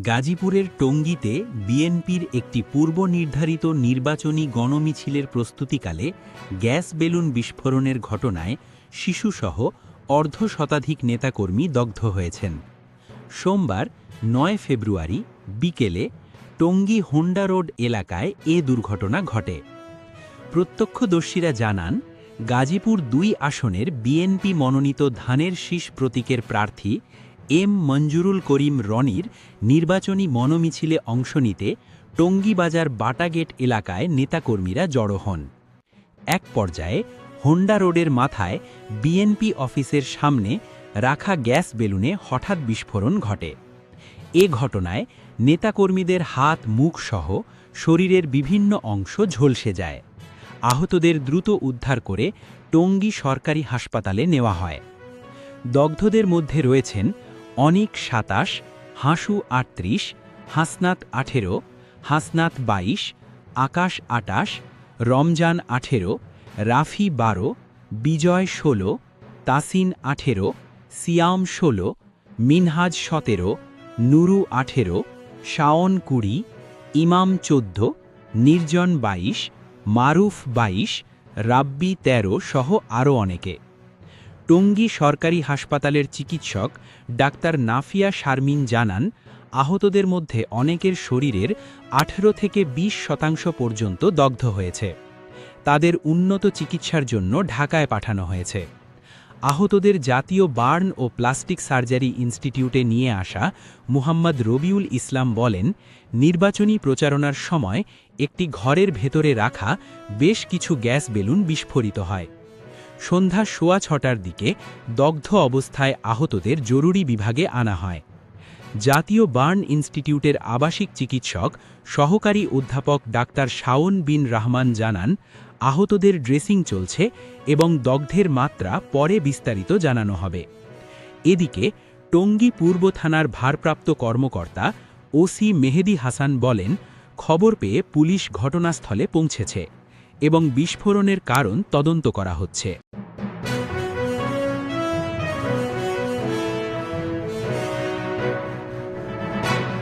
গাজীপুরের টঙ্গীতে বিএনপির একটি পূর্বনির্ধারিত নির্বাচনী গণমিছিলের প্রস্তুতিকালে গ্যাস বেলুন বিস্ফোরণের ঘটনায় শিশুসহ অর্ধশতাধিক নেতাকর্মী দগ্ধ হয়েছেন। সোমবার ৯ ফেব্রুয়ারি বিকেলে টঙ্গী হোন্ডা রোড এলাকায় এ দুর্ঘটনা ঘটে। প্রত্যক্ষদর্শীরা জানান, গাজীপুর ২ আসনের বিএনপি মনোনীত ধানের শীষ প্রতীকের প্রার্থী এম মঞ্জুরুল করিম রনির নির্বাচনী মনোমিছিলে অংশ নিতে টঙ্গী বাজার বাটাগেট এলাকায় নেতাকর্মীরা জড়ো হন। এক পর্যায়ে হোন্ডা রোডের মাথায় বিএনপি অফিসের সামনে রাখা গ্যাস বেলুনে হঠাৎ বিস্ফোরণ ঘটে। এ ঘটনায় নেতাকর্মীদের হাত মুখসহ শরীরের বিভিন্ন অংশ ঝলসে যায়। আহতদের দ্রুত উদ্ধার করে টঙ্গী সরকারি হাসপাতালে নেওয়া হয়। দগ্ধদের মধ্যে রয়েছেন অনিক ২৭, হাসু ৩৮, হাসনাত ১৮, হাসনাত ২২, আকাশ ২৮, রমজান ১৮, রাফি ১২, বিজয় ১৬, তাসিন ১৮, সিয়াম ১৬, মিনহাজ ১৭, নুরু ১৮, শাওন ২০, ইমাম ১৪, নির্জন ২২, মারুফ ২২, রাব্বি ১৩ সহ আরও অনেকে। টঙ্গী সরকারি হাসপাতালের চিকিৎসক ডাক্তার নাফিয়া শারমিন জানান, আহতদের মধ্যে অনেকের শরীরের ১৮ থেকে ২০% পর্যন্ত দগ্ধ হয়েছে। তাদের উন্নত চিকিৎসার জন্য ঢাকায় পাঠানো হয়েছে। আহতদের জাতীয় বার্ন ও প্লাস্টিক সার্জারি ইনস্টিটিউটে নিয়ে আসা মুহাম্মদ রবিউল ইসলাম বলেন, নির্বাচনী প্রচারণার সময় একটি ঘরের ভেতরে রাখা বেশ কিছু গ্যাস বেলুন বিস্ফোরিত হয়। সন্ধ্যা ৬:৩০টার দিকে দগ্ধ অবস্থায় আহতদের জরুরি বিভাগে আনা হয়। জাতীয় বার্ন ইনস্টিটিউটের আবাসিক চিকিৎসক সহকারী অধ্যাপক ডাক্তার শাওন বিন রহমান জানান, আহতদের ড্রেসিং চলছে এবং দগ্ধের মাত্রা পরে বিস্তারিত জানানো হবে। এদিকে টঙ্গী পূর্ব থানার ভারপ্রাপ্ত কর্মকর্তা ওসি মেহেদী হাসান বলেন, খবর পেয়ে পুলিশ ঘটনাস্থলে পৌঁছেছে এবং বিস্ফোরণের কারণ তদন্ত করা হচ্ছে।